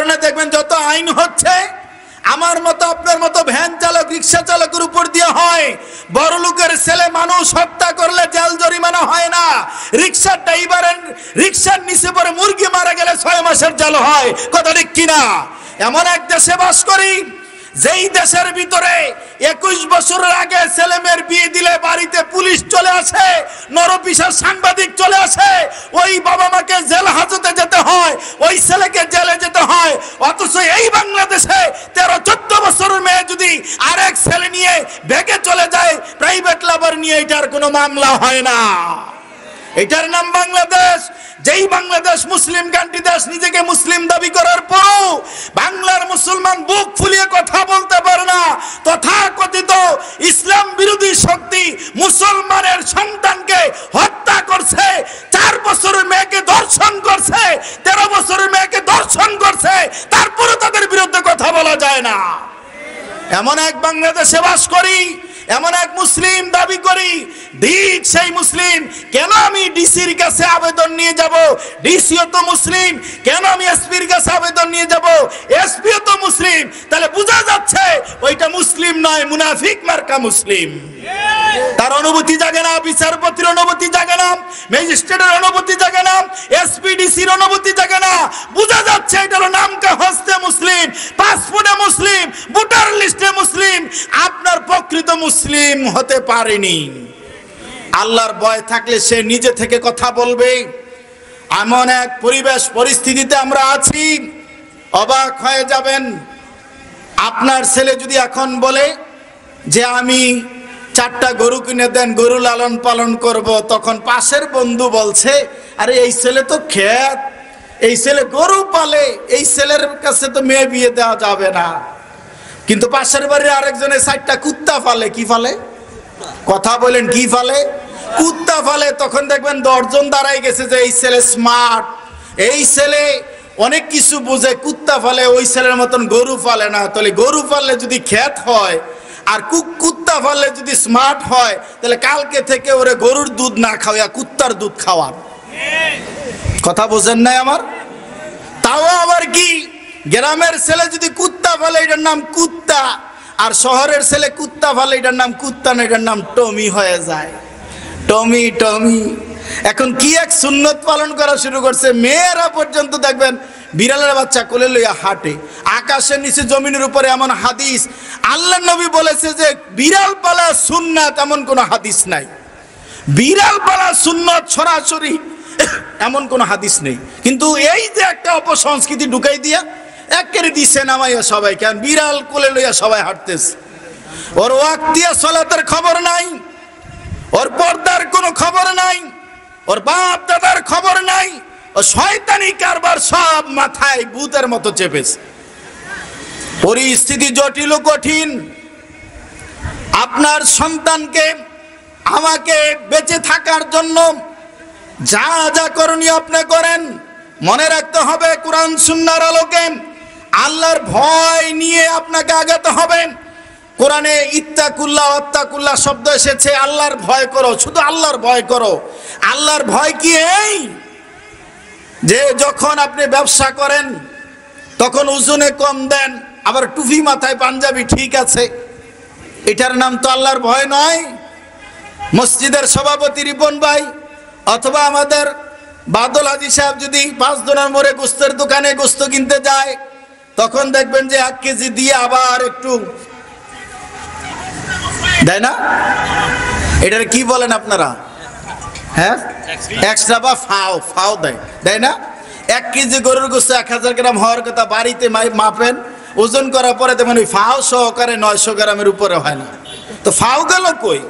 কারণে দেখবেন যত আইন হচ্ছে আমার মতো আপনার মতো ভ্যান চালক রিক্সা চালকের উপর দিয়ে হয়। বড় লোকের ছেলে মানুষ হত্যা করলে জেল জরিমানা হয় না, রিক্সার ড্রাইভারের রিক্সার নিচে পড়ে মুরগি মারা গেলে 6 মাসের জেল হয়। কথা ঠিক কিনা? এমন এক দেশে বাস করি যেই দেশের ভিতরে 21 বছরের আগে ছেলে মেয়ের বিয়ে দিলে বাড়িতে পুলিশ চলে আসে, নরপিশাচ সাংবাদিক চলে আসে, ওই বাবা মাকে জেল হাজতে যেতে হয়, ওই ছেলেকে জেলে যেতে হয়। অথচ এই বাংলাদেশে 13-14 বছরের মেয়ে যদি আরেক ছেলে নিয়ে ভেগে চলে যায় প্রাইভেট লাভার নিয়ে, এটার কোনো মামলা হয় না। এটার নাম বাংলাদেশ। যেই বাংলাদেশ মুসলিম কান্ট্রি দেশ, নিজেকে মুসলিম দাবি করার পরও বাংলার মুসলমান বুক ফুলিয়ে কথা বলতে পারে না। তথাকথিত ইসলাম বিরোধী শক্তি মুসলমানের সন্তানকে হত্যা করছে, 4 বছরের মেয়েকে ধর্ষণ করছে, 13 বছরের মেয়েকে ধর্ষণ করছে, তারপরে তাদের বিরুদ্ধে কথা বলা যায় না। এমন এক বাংলাদেশে বাস করি, এমন এক মুসলিম দাবি করি। ঠিক সেই মুসলিম কেন আমি ডিসির কাছে আবেদন নিয়ে যাব? ডিসিও তো মুসলিম। কেন আমি এসপির কাছে আবেদন নিয়ে যাব? এসপিও তো মুসলিম। তাহলে বোঝা যাচ্ছে ওইটা মুসলিম নয়, মুনাফিক মার্কা মুসলিম। তার অনুভূতি জাগে না, বিচারপতির অনুভূতি জাগে না, ম্যাজিস্ট্রেটের অনুভূতি জাগে না, এসপি ডিসির অনুভূতি জাগে না। বোঝা যাচ্ছে এটা হলো নামকা হস্তে মুসলিম, পাসপোর্টে মুসলিম, ভোটার লিস্টে মুসলিম, আপনার প্রকৃত মুসলিম হতে পারেনি। আল্লাহর ভয় থাকলে সে নিজে থেকে কথা বলবে। এমন এক পরিবেশ পরিস্থিতিতে আমরা আছি, অবাক হয়ে যাবেন। আপনার ছেলে যদি এখন বলে যে আমি 4টা গরু কিনে দেন, গরু লালন পালন করব, তখন পাশের বন্ধু বলছে আরে এই ছেলে তো খেত, এই ছেলে গরু পালে, এই ছেলের কাছে তো মেয়ে বিয়ে দেওয়া যাবে না। কিন্তু পাশের বাড়ির আরেকজনে 4টা কুত্তা ফালে। কি ফালে? কথা বলেন, কি ফালে? কুত্তা ফালে। তখন দেখবেন 10 জন দাঁড়াই গেছে যে এই ছেলে স্মার্ট, এই ছেলে অনেক কিছু বুঝে, কুত্তা ফালে, ওই ছেলের মতন গরু ফালে না। তাহলে গরু ফাললে যদি খেত হয় আর কুত্তা ফাললে যদি স্মার্ট হয়, তাহলে কালকে থেকে ওরে গরুর দুধ না খাওয়া কুত্তার দুধ খাওয়া। কথা বোঝেন নাই আমার? তাও আবার কি, গ্রামের ছেলে যদি কুত্তা ফালে এটার নাম কুত্তা, আর শহরের ছেলে কুত্তা ফালে এটার নাম কুত্তা না, এটার নাম টমি হয়ে যায়। টমি টমি। এখন কি এক সুন্নত পালন করা শুরু করছে, মেয়েরা পর্যন্ত দেখবেন বিড়ালের বাচ্চা কোলে লইয়া হাঁটে। আকাশের নিচে জমিনের উপরে এমন হাদিস, আল্লাহ নবী বলেছে যে বিড়াল পালা সুন্নাত, এমন কোন হাদিস নাই। বিড়াল পালা সুন্নাত সরাসরি এমন কোন হাদিস নেই। কিন্তু এই যে একটা অপসংস্কৃতি ঢুকাই দিয়া একেবারে দিছে নামাইয়া সবাই, কেন বিড়াল কোলে লইয়া সবাই হাঁটতেছে। ওর ওয়াক্তিয়া সালাতের খবর নাই, ওর পর্দার কোনো খবর নাই, ওর বাপ দাদার খবর নাই, ও শয়তানি কারবার সব মাথায় ভূতের মতো চেপেছে। পরিস্থিতি জটিল ও কঠিন। আপনার সন্তানকে আমাকে বেঁচে থাকার জন্য যা যা করণীয় আপনি করেন, মনে রাখতে হবে কোরআন সুন্নাহর আলোকে আল্লাহর ভয় নিয়ে আপনাকে আগাতে হবে। কোরআনে ইত্তাকুল্লাহ ওয়াত্তাকুল্লাহ শব্দ এসেছে, আল্লাহর ভয় করো, শুধু আল্লাহর ভয় করো। আল্লাহর ভয় কি এই যে যখন আপনি ব্যবসা করেন তখন ওজনে কম দেন, আবার টুপি মাথায় পাঞ্জাবি ঠিক আছে, এটার নাম তো আল্লাহর ভয় নয়। মসজিদের সভাপতি রিপন ভাই অথবা আমাদের বাদল হাজি সাহেব যদি 5 জনের মোড়ে গোস্তের দোকানে গোস্ত কিনতে যায়, তখন দেখবেন যে 1 কেজি দিয়ে আবার একটু দেয় না। এটার কি বলেন আপনারা? হ্যাঁ, এক্সট্রা বা ফাও দেয় না। 1 কেজি গরুর গোস্ত 1000 গ্রাম হওয়ার কথা, বাড়িতে মাপেন, ওজন করার পরে দেখবেন ওই ফাও সহকারে 900 গ্রামের উপরে হয় না। তো ফাও গেল কই?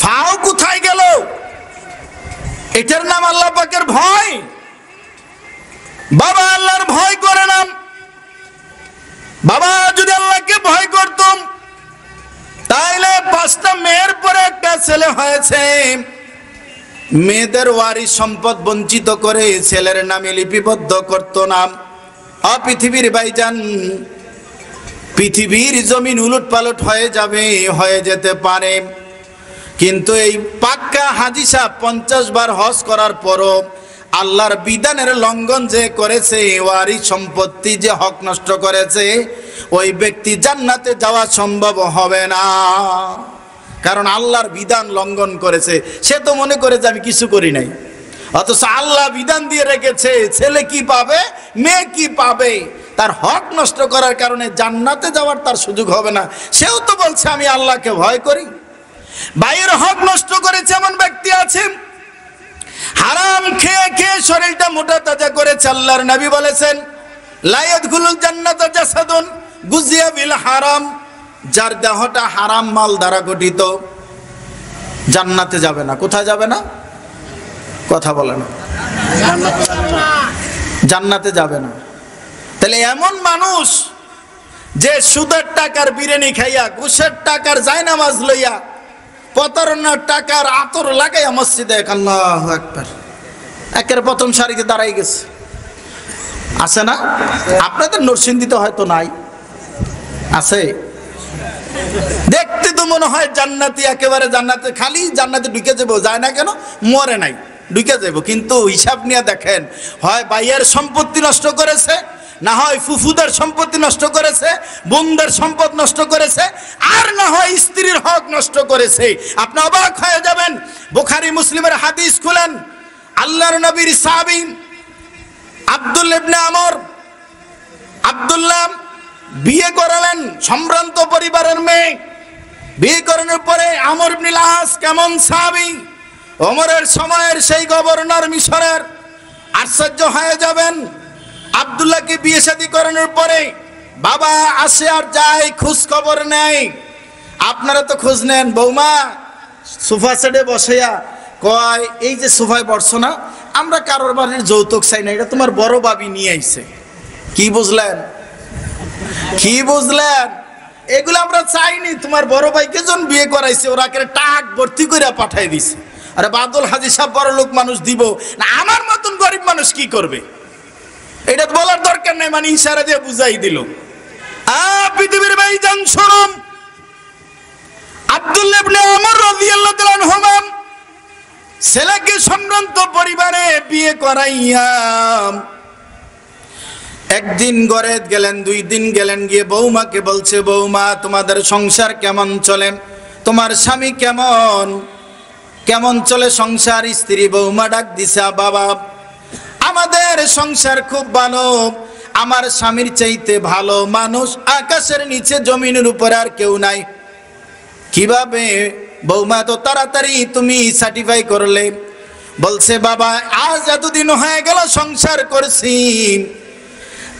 ফাও কোথায় গেল? এটার নাম আল্লাহ পাকের ভয়। বাবা আল্লাহর ভয় করে না। বাবা যদি আল্লাহকে ভয় করতাম তাইলে 5টা মেয়ের পরে একটা ছেলে হয়েছে, মেয়েদের ওয়ারিশ সম্পদ বঞ্চিত করে ছেলের নামে লিপিবদ্ধ করত না। পৃথিবীর ভাইজান, পৃথিবীর জমিন উলটপালট হয়ে যাবে, হয়ে যেতে পারে, কিন্তু এই পাক্কা হাজি সাহেব 50 বার হজ করার পরও আল্লাহর বিধানের লঙ্ঘন যে করেছে, ওয়ারিস সম্পত্তি যে হক নষ্ট করেছে, ওই ব্যক্তি জান্নাতে যাওয়া সম্ভব হবে না। কারণ আল্লাহর বিধান লঙ্ঘন করেছে। সে তো মনে করে যে আমি কিছু করি নাই, অথচ আল্লাহ বিধান দিয়ে রেখেছে ছেলে কি পাবে, মেয়ে কি পাবে। তার হক নষ্ট করার কারণে জান্নাতে যাওয়ার তার সুযোগ হবে না। সেও তো বলছে আমি আল্লাহকে ভয় করি। ভাইয়ের হক নষ্ট করেছে এমন ব্যক্তি আছে, হারাম খেয়ে খেয়ে শরীরটা মোটা তাজা করেছে। আল্লাহর নবী বলেছেন, লা ইয়াদখুলুল জান্নাতা জাসাদুন গুজিয়া বিল হারাম, যার দেহটা হারাম মাল দ্বারা গঠিত জান্নাতে যাবে না। কোথায় যাবে না? কথা বলে না, জান্নাতে যাবে না। তাহলে এমন মানুষ যে সুদের টাকার বিরিয়ানি খাইয়া, ঘুষের টাকার জায়নামাজ লইয়া, প্রতারণার টাকার আতর লাগাইয়া মসজিদে আল্লাহু আকবার একের প্রথম সারিতে দাঁড়াই গেছে, আছে না? আপনাদের নরসিংদীতে হয়তো নাই, আছে। দেখতে তো মনে হয় জান্নাতি, একেবারে জান্নাতে, খালি জান্নাতে ঢুকে যাবো, যায় না কেন? মরে নাই, ঢুকে যাবো। কিন্তু হিসাব নিয়ে দেখেন, হয় ভাইয়ের সম্পত্তি নষ্ট করেছে, না হয় ফুফুদের সম্পত্তি নষ্ট করেছে, বোনদের সম্পদ নষ্ট করেছে, আর না হয় স্ত্রীর হক নষ্ট করেছে। আপনি অবাক হয়ে যাবেন। বুখারী মুসলিমের হাদিস খুলেন, আল্লাহর নবীর সাহাবী আব্দুল্লাহ ইবনে আমর, আব্দুল্লাহ বিয়ে করালেন সম্ভ্রান্ত পরিবারের মেয়ে। বিয়ে করানোর পরে আমর ইবনে আস কেমন সাহাবী, ওমরের সময়ের সেই গভর্নর মিশরের। আশ্চর্য হয়ে যাবেন, আব্দুল্লাহকে বিয়ে শাদী করানোর পরে বাবা আসে আর যায়, খোঁজ খবর নেয়। আপনারা তো খোঁজ নেন, বৌমা সোফা সেটে বসেয়া কয়, এই যে সোফায় বসছো না, আমরা কারোর বাড়ির যৌতুক চাই না, এটা তোমার বড় বাবি নিয়ে আইছে। কি বুঝলেন? কি বুঝলেন? এগুলো আমরা চাইনি, তোমার বড় ভাইকে জন বিয়ে করাইছে, ওরা টাক ভর্তি করে পাঠাই দিছে। আরে বাদল হাজি সাহেব বড় লোক মানুষ দিব না, আমার মতন গরিব মানুষ কি করবে? এটা বলার দরকার নাই, মানে ইশারা দিয়ে বুঝাই দিল। পৃথিবীর ভাইজান শরম, আব্দুল্লাহ ইবনে আমর রাদিয়াল্লাহু তাআলা আনহুমা ছেলেকে সম্ভ্রান্ত পরিবারে বিয়ে করাইয়া একদিন ঘরে গেলেন, 2 দিন গেলেন, গিয়ে বৌমাকে বলছে, বৌমা তোমাদের সংসার কেমন চলে, তোমার স্বামী কেমন কেমন চলে সংসার? স্ত্রী বৌমা ডাক দিছে, বাবা আমাদের সংসার খুব ভালো, আমার স্বামীর চাইতে ভালো মানুষ আকাশের নিচে জমিনের উপরে আর কেউ নাই। কিভাবে বৌমা তো তাড়াতাড়ি তুমি সার্টিফাই করলে? বলছে, বাবা আজ এতদিন হয়ে গেল সংসার করছি,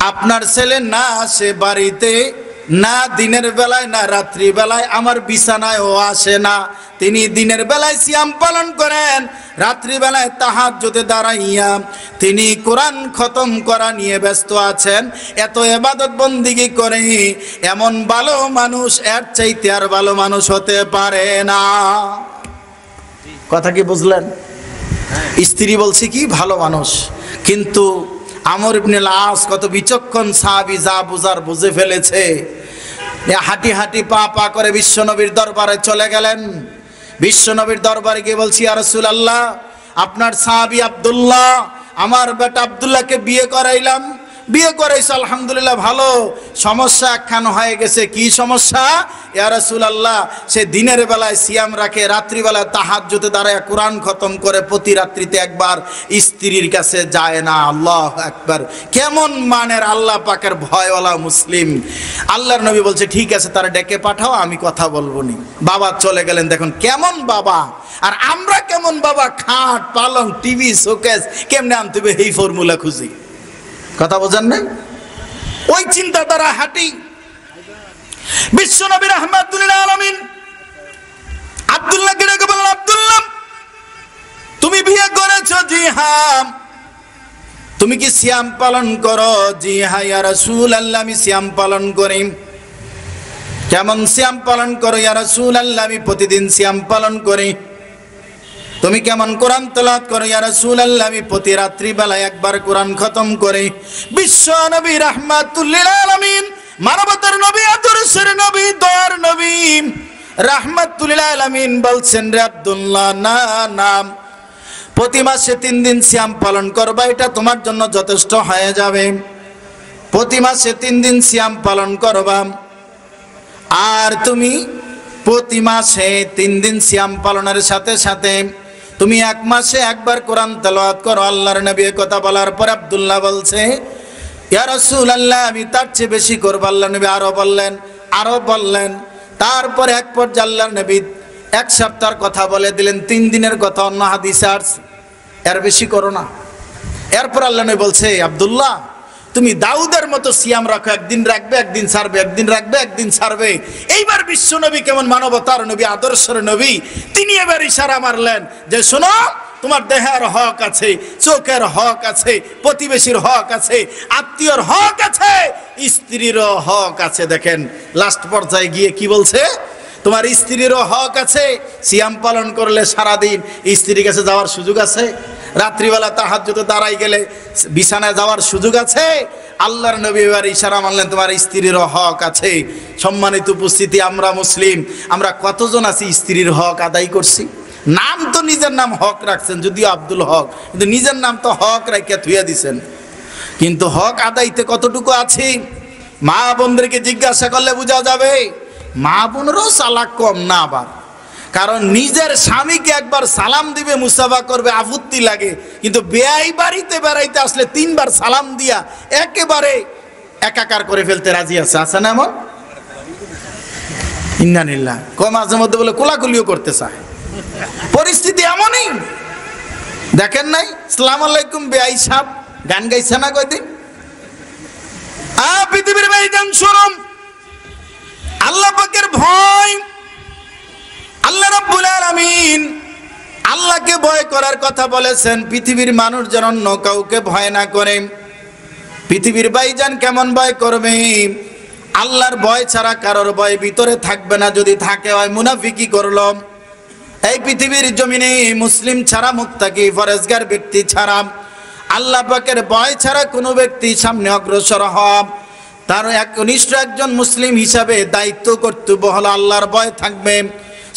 আপনার ছেলে না আসে বাড়িতে, না দিনের বেলায় না রাত্রি বেলায় আমার বিছানায় ও আসে না। তিনি দিনের বেলায় সিয়াম পালন করেন, রাত্রি বেলায় তাহাজ্জুদে দাঁড়াইয়া তিনি কোরআন খতম করা নিয়ে ব্যস্ত আছেন। এত ইবাদত বন্দিগি করে এমন ভালো মানুষ এর চাইতে আর ভালো মানুষ হতে পারে না। কথা কি বুঝলেন? স্ত্রী বলছে কি ভালো মানুষ, কিন্তু আমর ইবনে আস কত বিচক্ষণ সাহাবী, যা বুঝার বুঝে ফেলেছে। হাঁটি হাঁটি পা পা করে বিশ্বনবীর দরবারে চলে গেলেন। বিশ্বনবীর দরবারে গিয়ে বলছি, ইয়া রাসূলুল্লাহ আপনার সাহাবী আব্দুল্লাহ, আমার বেটা আব্দুল্লাহকে বিয়ে করাইলাম, বিয়ে করাইছে আলহামদুলিল্লাহ ভালো, সমস্যা একখান হয়ে গেছে। কি সমস্যা? ইয়া রাসূলুল্লাহ সে দিনের বেলায় সিয়াম রাখে, রাত্রিবেলায় তাহাজ্জুদে দাঁড়ায় কোরআন খতম করে প্রতি রাত্রিতে একবার স্ত্রীর কাছে যায় না। আল্লাহু আকবার, কেমন মানের আল্লাহ পাকের ভয়ওয়ালা মুসলিম। আল্লাহর নবী বলছে, ঠিক আছে তারা ডেকে পাঠাও, আমি কথা বলবো নি। বাবা চলে গেলেন। দেখুন কেমন বাবা, আর আমরা কেমন বাবা, খাট পালং টিভি শোকেস কেমনে আনতে হবে এই ফর্মুলা খুঁজি। কথা বোঝেন না? ওই চিন্তা দ্বারা হাঁটি। বিশ্বনবী রাহমাতুল লিল আলামিন আব্দুল্লাহকে ডেকে বললেন, আব্দুল্লাহ তুমি বিয়ে করেছো? জি হ্যাঁ। তুমি কি সিয়াম পালন করো? জি হ্যাঁ ইয়া রাসূলুল্লাহ আমি সিয়াম পালন করি। কেমন সিয়াম পালন করো? ইয়া রাসূলুল্লাহ আমি প্রতিদিন সিয়াম পালন করি। তুমি কেমন কোরআন তেলাওয়াত করো? ইয়া রাসূলুল্লাহ আমি প্রতি রাত্রি বেলায় একবার কোরআন খতম করি। বিশ্ব নবী রাহমাতুল লিল আলামিন, মানবতার নবী, আদর্শের নবী, দয়ার নবী রাহমাতুল লিল আলামিন বলছেন, রে আব্দুল্লাহ না না, প্রতি মাসে 3 দিন সিয়াম পালন করবা, এটা তোমার জন্য যথেষ্ট হয়ে যাবে। প্রতি মাসে 3 দিন সিয়াম পালন করবা। আর তুমি প্রতি মাসে 3 দিন সিয়াম পালনের সাথে সাথে তুমি 1 মাসে একবার কোরআন তেলাওয়াত করো। আল্লাহর নবী কথা বলার পর আব্দুল্লাহ বলছে, ইয়া রাসূলুল্লাহ, আমি তার চেয়ে বেশি করব। আল্লাহর নবী আরো বললেন। তারপর এক পর্যায়ে আল্লাহর নবী 1 সপ্তাহের কথা বলে দিলেন, 3 দিনের কথা অন্য হাদিসে আসছে, এর বেশি করো না। এরপর আল্লাহ নবী বলছে, আব্দুল্লাহ, তুমি দাউদের মতো সিয়াম রাখো, একদিন রাখবে একদিন ছাড়বে, একদিন রাখবে একদিন ছাড়বে। এইবার বিশ্ব নবী কেমন মানবতার নবী, আদর্শের নবী, তিনি এবার ইশারা মারলেন যে শোনো, তোমার দেহের হক আছে, চোখের হক আছে, প্রতিবেশীর হক আছে, আত্মীয়র হক আছে, স্ত্রীরও হক আছে। দেখেন লাস্ট পর্যায়ে গিয়ে কি বলছে, তোমার স্ত্রীরও হক আছে। সিয়াম পালন করলে সারাদিন স্ত্রীর কাছে যাওয়ার সুযোগ আছে, রাত্রিবেলা তাহাজ্জুদে দাঁড়াই গেলে বিছানায় যাওয়ার সুযোগ আছে। আল্লাহর নবী এবার ইশারা মানলেন, তোমার স্ত্রীরও হক আছে। সম্মানিত উপস্থিতি, আমরা মুসলিম, আমরা কতজন আছি স্ত্রীর হক আদায় করছি? নাম তো নিজের নাম হক রাখছেন, যদিও আব্দুল হক, কিন্তু নিজের নাম তো হক রাইখা থুইয়া দিছেন, কিন্তু হক আদায়তে কতটুকু আছি? মা বোনদেরকে জিজ্ঞাসা করলে বোঝা যাবে, মা বোনেরও চালাক কম না আবার। কারণ নিজের স্বামীকে একবার সালাম দিবে, মুসাফা করবে, আপত্তি লাগে, কিন্তু বেয়াই বাড়িতে বেড়াইতে আসলে 3 বার সালাম দিয়া একেবারে একাকার করে ফেলতে রাজি আছে। আছে না এমন? ইন্নালিল্লাহ। মাঝে মধ্যে বলে কোলাকুলিও করতে চায়। পরিস্থিতি এমনই, দেখেন নাই আসসালামু আলাইকুম বেয়াই সাহেব গান গাইছে না কয়দিন? পৃথিবীর ভাইজান শরম, আল্লাহ পাকের ভয়, আল্লাহ রাব্বুল আলামিন আল্লাহকে ভয় করার কথা বলেছেন। পৃথিবীর মানুষ যেন অন্য কাউকে ভয় না করে। পৃথিবীর ভাইজান কেমন ভয় করবে? আল্লাহর ভয় ছাড়া কারোর ভয় ভিতরে থাকবে না। যদি থাকে হয় মুনাফিকি করলো। এই পৃথিবীর জমিনে মুসলিম ছাড়া, মুত্তাকি ফরেজগার ব্যক্তি ছাড়া, আল্লাহ পাকের ভয় ছাড়া কোনো ব্যক্তি সামনে অগ্রসর হওয়া, তার একনিষ্ঠ একজন মুসলিম হিসাবে দায়িত্ব কর্তব্য হলো আল্লাহর ভয় থাকবে।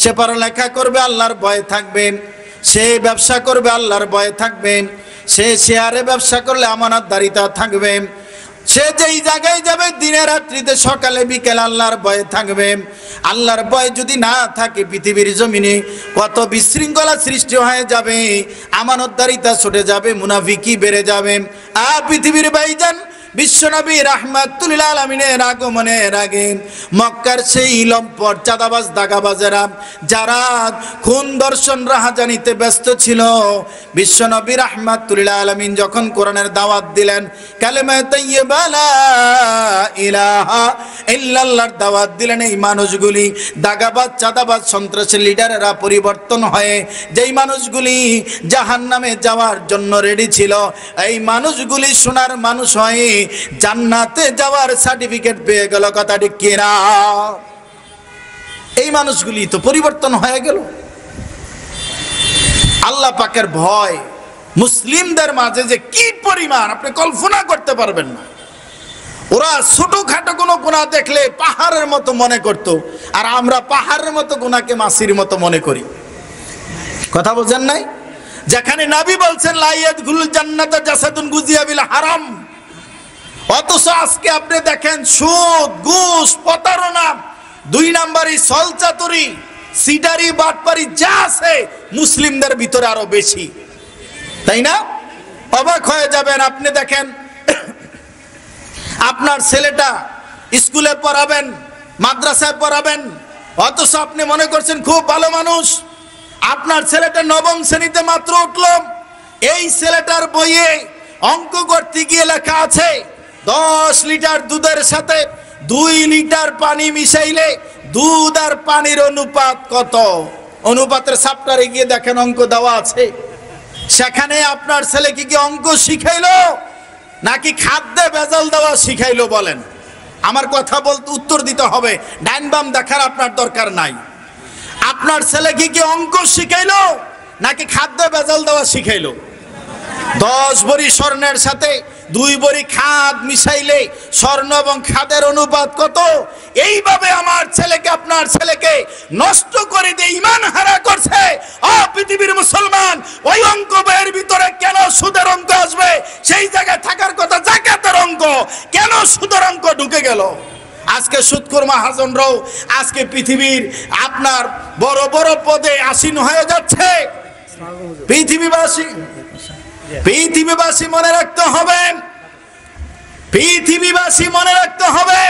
সে পড়ালেখা করবে, আল্লাহর ভয় থাকবে। সে ব্যবসা করবে, আল্লাহর ভয় থাকবে। সে শেয়ারে ব্যবসা করলে আমানতদারিতা থাকবে। সে যেই জায়গায় যাবে দিনে রাত্রিতে সকালে বিকেলে আল্লাহর ভয় থাকবে। আল্লাহর ভয় যদি না থাকে পৃথিবীর জমিনে কত বিশৃঙ্খলা সৃষ্টি হয়ে যাবে, আমানতদারিতা ছুটে যাবে, মুনাফিকি বেড়ে যাবে। পৃথিবীর ভাইজান বিশ্বনবী রাহমাতুল লিল আলামিনের আগমনের আগে মক্কার সেই লম্পট চাঁদাবাজ দাগাবাজেরা যারা খুন দর্শন রাহাজানিতে ব্যস্ত ছিল, বিশ্বনবী রাহমাতুল লিল আলামিন যখন কোরআনের দাওয়াত দিলেন, কালেমা তাইয়্যিবা লা ইলাহা ইল্লাল্লাহর দাওয়াত দিলেন, এই মানুষগুলি দাগাবাজ চাঁদাবাজ সন্ত্রাসের লিডারেরা পরিবর্তন হয়ে যেই মানুষগুলি জাহান্নামে যাওয়ার জন্য রেডি ছিল, এই মানুষগুলি সোনার মানুষ হয়ে জান্নাতে যাওয়ার সার্টিফিকেট পেয়ে গেল। কথাটি কিনা? এই মানুষগুলি তো পরিবর্তন হয়ে গেল। আল্লাহ পাকের ভয় মুসলিমদের মাঝে যে কি পরিমাণ আপনি কল্পনা করতে পারবেন না। ওরা ছোটখাটো কোনো গুনাহ দেখলে পাহাড়ের মতো মনে করত, আর আমরা পাহাড়ের মতো গুনাহকে মাছির মতো মনে করি। কথা বোঝেন নাই? যেখানে নবী বলছেন লা ইয়াদখুলুল জান্নাতা জাসাদুন গুজিয়া বিল হারাম, অথচ আজকে আপনি দেখেন সুদ, ঘুষ, প্রতারণা, 2 নাম্বারি, ছলচাতুরি, সিটারি, বাটপারি যা আছে মুসলিমদের ভিতরে আরো বেশি, তাই না? অবাক হয়ে যাবেন। আপনি দেখেন আপনার ছেলেটা স্কুলে পড়াবেন, মাদ্রাসায় পড়াবেন, অথচ আপনি মনে করছেন খুব ভালো মানুষ। আপনার ছেলেটা 9ম শ্রেণীতে মাত্র উঠল, এই ছেলেটার বইয়ে অঙ্ক করতে গিয়ে লেখা আছে 10 লিটার দুধের সাথে 2 লিটার পানি মিশাইলে দুধ আর পানির অনুপাত কত। অনুপাতের চ্যাপ্টারে গিয়ে দেখেন অঙ্ক দেওয়া আছে। সেখানে আপনার ছেলে কি অঙ্ক শিখাইলো নাকি খাদ্যে ভেজাল দেওয়া শিখাইলো? বলেন। আমার কথা বলতে উত্তর দিতে হবে, ডাইন বাম দেখার আপনার দরকার নাই। আপনার ছেলে কি অঙ্ক শিখাইলো নাকি খাদ্যে ভেজাল দেওয়া শিখাইলো? 10 ভরি স্বর্ণের সাথে 2 বড়ি খাদ মিশাইলে স্বর্ণ এবং খাদের অনুপাত কত? এইভাবে আমার ছেলেকে, আপনার ছেলেকে নষ্ট করে দিয়ে ঈমান হারা করছে। পৃথিবীর মুসলমান, ওই অঙ্ক বইয়ের ভিতরে কেন সুদের অঙ্ক আসবে? সেই জায়গায় থাকার কথা যাকাতের অঙ্ক, কেন সুদের অঙ্ক ঢুকে গেল? আজকে সুদখোর মহাজনরাও আজকে পৃথিবীর আপনার বড় বড় পদে আসীন হয়ে যাচ্ছে। পৃথিবীবাসী মনে রাখতে হবে, পৃথিবীবাসী মনে রাখতে হবে,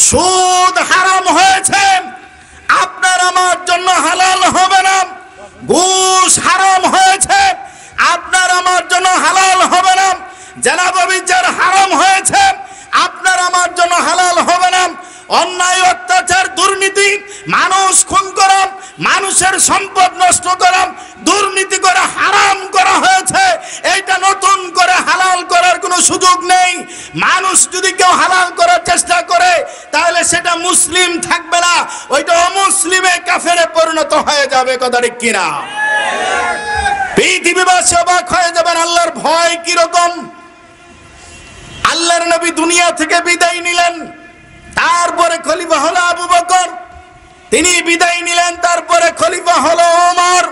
সুদ হারাম হয়েছে, আপনার আমার জন্য হালাল হবে না। ঘুষ হারাম হয়েছে, আপনার আমার জন্য হালাল হবে না। জেনা ব্যভিচার হারাম হয়েছে, আপনার আমার জন্য হালাল হবে না। অন্যায়, অত্যাচার, দুর্নীতি, মানুষ খুন করা, মানুষের সম্পদ নষ্ট করা, দুর্নীতি করে হারাম করা হয়েছে। এইটা নতুন করে হালাল করার কোনো সুযোগ নেই। মানুষ যদি কেউ হালাল করার চেষ্টা করে তাহলে সেটা মুসলিম থাকবে না, ওইটা অমুসলিমে কাফেরে পরিণত হয়ে যাবে। কথা ঠিক কিনা? পৃথিবীবাসী অবাক হয়ে যাবেন আল্লাহর ভয় কিরকম। আল্লাহর নবী দুনিয়া থেকে বিদায় নিলেন, তারপরে খলিফা হলো আবু বকর, তিনি বিদায় নিলেন, তারপরে খলিফা হলো ওমর।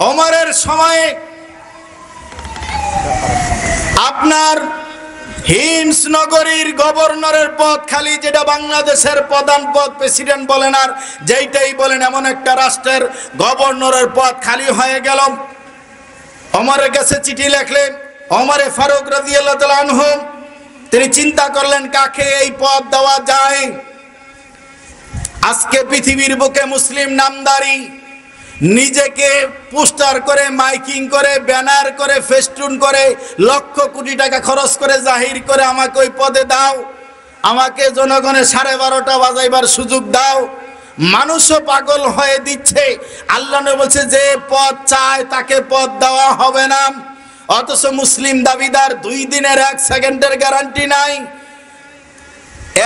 ওমরের সময়ে আপনার হিমস নগরীর গভর্নরের পদ খালি, যেটা বাংলাদেশের প্রধান পদ, প্রেসিডেন্ট বলেন আর যেইটাই বলেন, এমন একটা রাষ্ট্রের গভর্নরের পদ খালি হয়ে গেল। ওমরের কাছে চিঠি লিখলেন ওমরে ফারুক রাদিয়াল্লাহু তাআলা আনহু। তিনি চিন্তা করলেন কাকে এই পদ দেওয়া যায়। আজকে পৃথিবীর বুকে মুসলিম নামদারি নিজেকে পোস্টার করে, মাইকিং করে, ব্যানার করে, ফেস্টুন করে, লক্ষ কোটি টাকা খরচ করে জাহির করে আমাকে ওই পদে দাও, আমাকে জনগণের 12:30 বাজাইবার সুযোগ দাও। মানুষও পাগল হয়ে দিচ্ছে। আল্লাহ নবী বলছে যে পদ চায় তাকে পদ দেওয়া হবে না। অথচ মুসলিম দাবিদার 2 দিনের 1 সেকেন্ডের গ্যারান্টি নাই,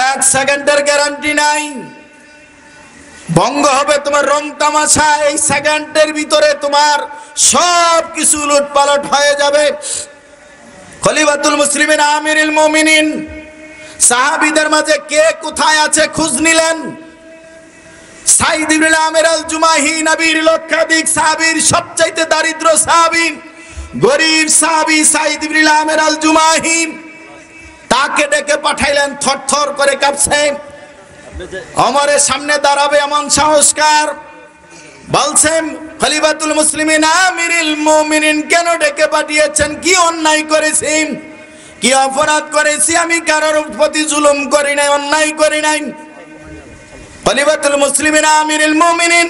1 সেকেন্ডের গ্যারান্টি নাই। ভঙ্গ হবে তোমার রং তামাশা, এই সেকেন্ডের ভিতরে তোমার সব কিছু লুটপালট হয়ে যাবে। খলিফাতুল মুসলিমিন আমিরুল মুমিনিন সাহাবীদের মাঝে কে কোথায় আছে খোঁজ নিলেন। সাঈদ ইবনে আমির আল জুমাহি, নবীর লক্ষাধিক সাহাবীর সবচাইতে দারিদ্র সাহাবী, গরিব সাহাবী সাঈদ ইবনে আমির আল জুমাহি, তাকে ডেকে পাঠাইলেন। থরথর করে কাঁপছে, ওমরের সামনে দাঁড়াবে এমন সাহসকার। বলছেন খলিফাতুল মুসলিমিন আমিরুল মুমিনিন কেন ডেকে পাঠিয়েছেন? কি অন্যায় করেছি, কি অপরাধ করেছি? আমি কারোর প্রতি জুলুম করি নাই, অন্যায় করি নাই। খলিফাতুল মুসলিমিন আমিরুল মুমিনিন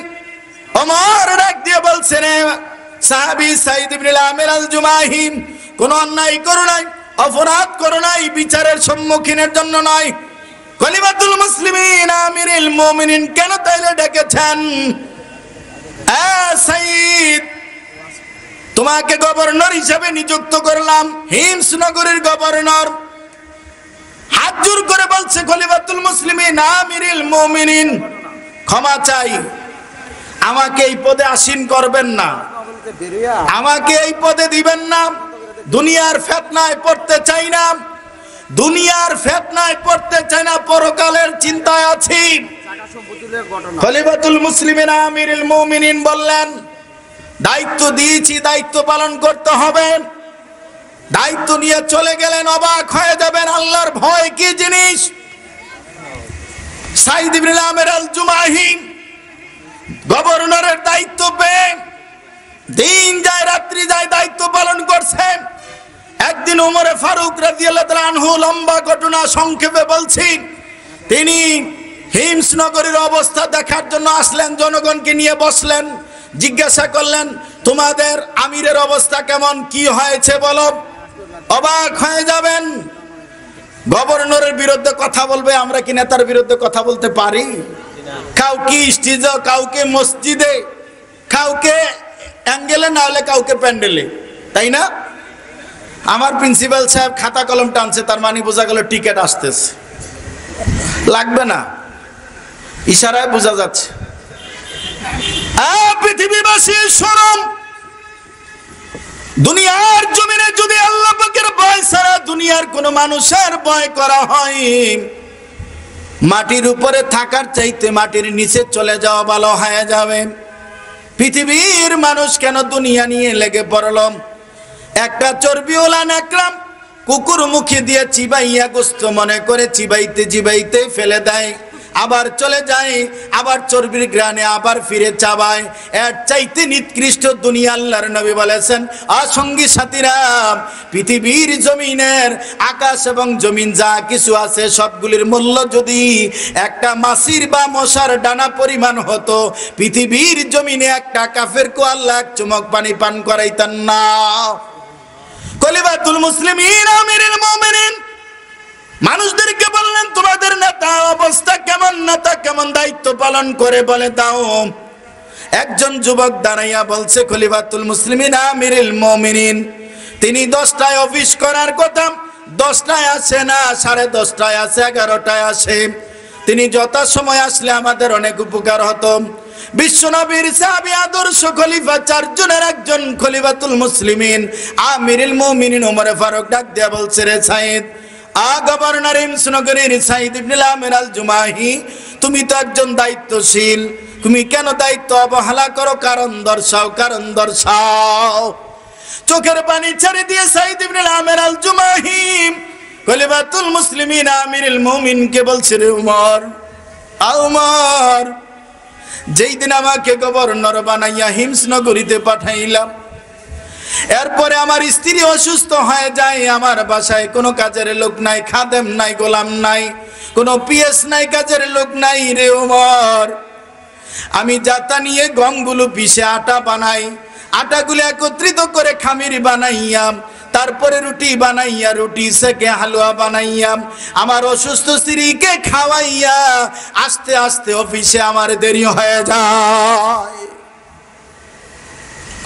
ওমর ডাক দিয়ে বলছেন, সাহাবী সাঈদ ইবনে আমির আল জুমাহি, কোন অন্যায় করো নাই, অপরাধ করো নাই, বিচারের সম্মুখীনের জন্য নয়। খলিফাতুল মুসলিমিন আমিরুল মুমিনিন কেন তাইলে ডেকেছেন? সাঈদ, তোমাকে গভর্নর হিসেবে নিযুক্ত করলাম, হিমস নগরীর গভর্নর। হাত জোর করে বলছে খলিফাতুল মুসলিমিন আমিরুল মুমিনিন, ক্ষমা চাই, আমাকে এই পদে আসীন করবেন না, আমাকে এই পদে দিবেন না। দুনিয়ার ফিতনায় পড়তে চাই না, দুনিয়ার ফিতনায় পড়তে চাই না, পরকালের চিন্তায় আছি। খলিফাতুল মুসলিমিন আমিরুল মুমিনিন বললেন, দায়িত্ব দিয়েছি, দায়িত্ব পালন করতে হবে। দায়িত্ব নিয়ে চলে গেলেন। অবাক হয়ে যাবেন আল্লাহর ভয় কি জিনিস। সাঈদ ইবনে আমির আল জুমাহি গভর্নরের দায়িত্ব পেয়ে দিন যায় রাত্রি যায় দায়িত্ব পালন করছেন। একদিন ওমরে ফারুক রাদিয়াল্লাহু তাআলা আনহু, লম্বা ঘটনা সংক্ষেপে বলছি, তিনি হিমস নগরীর অবস্থা দেখার জন্য আসলেন, জনগণকে নিয়ে বসলেন, জিজ্ঞাসা করলেন তোমাদের আমিরের অবস্থা কেমন, কি হয়েছে বলো। অবাক হয়ে যাবেন। গভর্নরের বিরুদ্ধে কথা বলবে, আমরা কি নেতার বিরুদ্ধে কথা বলতে পারি? কাউকে স্টেজে, কাউকে মসজিদে, কাউকে অ্যাঙ্গেলে, না হলে কাউকে প্যান্ডেলে, তাই না? আমার প্রিন্সিপাল সাহেব খাতা কলম টানছে, তার মানে বোঝা গেল টিকিট আসতেছে, লাগবে না, ইশারায় বোঝা যাচ্ছে। পৃথিবীবাসী শরম, দুনিয়ার জমিনে যদি আল্লাহ পাকের ভয় ছাড়া দুনিয়ার কোন মানুষের ভয় করা হয়, মাটির উপরে থাকার চাইতে মাটির নিচে চলে যাওয়া ভালো হয়ে যাবে। পৃথিবীর মানুষ কেন দুনিয়া নিয়ে লেগে পড়ল? একটা চর্বিওয়ালা নেকড়া কুকুর মুখে দিয়ে চিবাইয়া গোস্ত মনে করে চিবাইতে চিবাইতে ফেলে দেয়, আবার চলে যায়, আবার চর্বির গ্রানে আবার ফিরে চাবায়। এর চাইতে নিকৃষ্ট দুনিয়া আল্লাহর নবী বলেছেন, সঙ্গী সাথীরা, পৃথিবীর জমিনের আকাশ এবং জমিন যা কিছু আছে সবগুলির মূল্য যদি একটা মাছির বা মশার ডানা পরিমাণ হতো, পৃথিবীর জমিনে একটা কাফেরকে আল্লাহ এক চুমুক পানি পান করাইতেন না। খলিফাতুল মুসলিমিন আমিরুল মুমিনিন মানুষদেরকে বললেন, তোমাদের নেতা অবস্থা কেমন, নেতা কেমন দায়িত্ব পালন করে বলে দাও। একজন যুবক দাঁড়াইয়া বলছে, খলিফাতুল মুসলিমিন আমিরুল মুমিনিন তিনি 10টায় অফিস করার কথা, 10টায় আসে না, 10:30টায় আসে, 11টায় আসে। তিনি যথাসময় আসলে আমাদের অনেক উপকার হতো। বিশ্বনবীর সাহাবী আদর্শ খলিফা 4 জনের একজন খলিফাতুল মুসলিমিন আমিরুল মুমিনিন ওমর ফারুক ডাক দিয়া বলছে, রে সাইদ, গভর্নর ইমসনগরের সাইদ ইবনে আমির আল জুমাহি, তুমি তো একজন দায়িত্বশীল, তুমি কেন দায়িত্ব অবহেলা করো? কারণ দর্শাও, কারণ দর্শাও। চোখের পানি ছেড়ে দিয়ে সাইদ ইবনে আমির আল জুমাহি খলিফাতুল মুসলিমিন আমিরুল মুমিনকে বলছে, রে উমর, উমর, যেই দিন আমাকে গভর্নর বানাইয়া হিমসনগরীতে পাঠাইলাম, এরপরে আমার স্ত্রী অসুস্থ হয়ে যায়, আমার বাসায় কোনো কাজের লোক নাই, খাদেম নাই, গোলাম নাই, কোনো পিএস নাই, কাজের লোক নাই। রে ওমর, আমি জাতা নিয়ে গমগুলো পিষে আটা বানাই, আটাগুলো একত্রিত করে খামির বানাইয়া, তারপরে রুটি বানাইয়া, রুটি সেকে হালুয়া বানাইয়া আমার অসুস্থ স্ত্রীকে খাওয়াইয়া আস্তে আস্তে অফিসে আমার দেরি হয়ে যায়।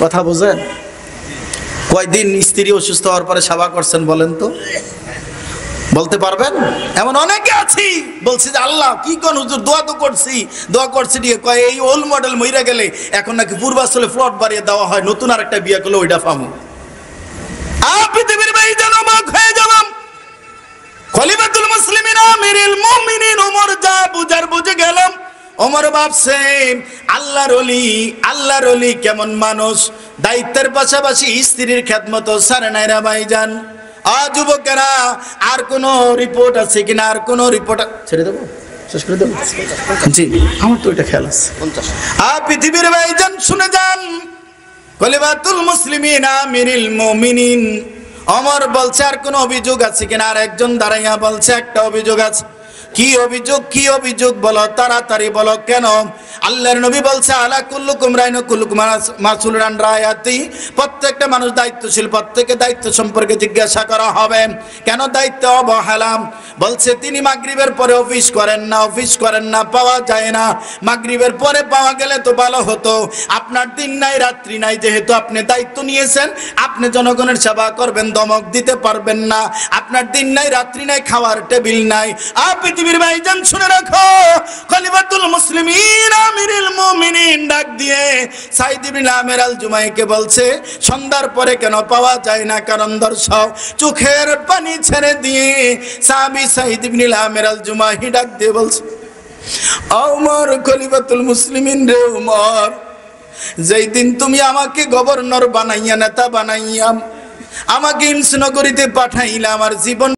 কথা বুঝেন? কয়দিন স্ত্রী অসুস্থ হওয়ার পরে সেবা করছেন বলেন তো? বলতে পারবেন? এমন অনেকে আছি বলছি যে আল্লাহ কি কোন হুজুর দোয়া তো করছি, দোয়া করছি দিয়ে কয় এই ওল্ড মডেল মইরা গেলে এখন নাকি পূর্বাচলে প্লট বাড়িয়ে দেওয়া হয়, নতুন আরেকটা বিয়ে করলে ওইটা পাবো। পৃথিবীর বাইজান অবাক হয়ে গেলাম। খলিফাতুল মুসলিমিন আমিরুল মুমিনিন ওমর যা বুঝার বুঝে গেলাম। ওমর ভাবছে, আল্লাহর ওলি, আল্লাহর ওলি কেমন মানুষ, দায়িত্বের পাশাপাশি স্ত্রীর খেদমত সারে নাই রে ভাইজান। যুবকেরা, আর কোন রিপোর্ট আছে কিনা? আর কোন রিপোর্ট ছেড়ে দেবো, শেষ করে দেবো? জি, আমার তো এটা খেয়াল আছে। পৃথিবীর ভাইজান শুনে যান, খলিফাতুল মুসলিমিন আমিরুল মুমিনিন ওমর বলছে, আর কোন অভিযোগ আছে কিনা? আর একজন দাঁড়াইয়া বলছে, একটা অভিযোগ আছে। কি অভিযোগ? কি অভিযোগ বলো, তাড়াতাড়ি বলো। কেন? আল্লাহর নবী বলছে, আলা কুল্লুকুম রাইন কুল্লুকুম মাসউলুন আন রায়াতি, প্রত্যেকটা মানুষ দায়িত্বশীল, প্রত্যেককে দায়িত্ব সম্পর্কে জিজ্ঞাসা করা হবে। কেন দায়িত্ব অবহেলা? বলছে তিনি মাগরিবের পরে অফিস করেন না, অফিস করেন না, পাওয়া যায় না। মাগরিবের পরে পাওয়া গেলে তো ভালো হতো। আপনার দিন নাই রাত্রি নাই, যেহেতু আপনি দায়িত্ব নিয়েছেন, আপনি জনগণের সেবা করবেন, দমক দিতে পারবেন না। আপনার দিন নাই রাত্রি নাই, খাওয়ার টেবিল নাই। পৃথিবীর ভাইজান শুনে রাখো, খলিফাতুল মুসলিমিন আমিরুল মুমিনিন ডাক দিয়ে সাইদ ইবনে আমির আল জুমাইকে বলছে, সন্ধ্যার পরে কেন পাওয়া যায় না? কারণ দর্শাও। চোখের পানি ছেড়ে দিয়ে সাহাবী সাইদ ইবনে আমির আল জুমাহি ডাক দিয়ে বলছে, ওমর, খলিফাতুল মুসলিমিন রে ওমর, যেই দিন তুমি আমাকে গভর্নর বানাইয়া, নেতা বানাইয়া আমাকে হিমসনগরীতে পাঠাইলা, আমার জীবন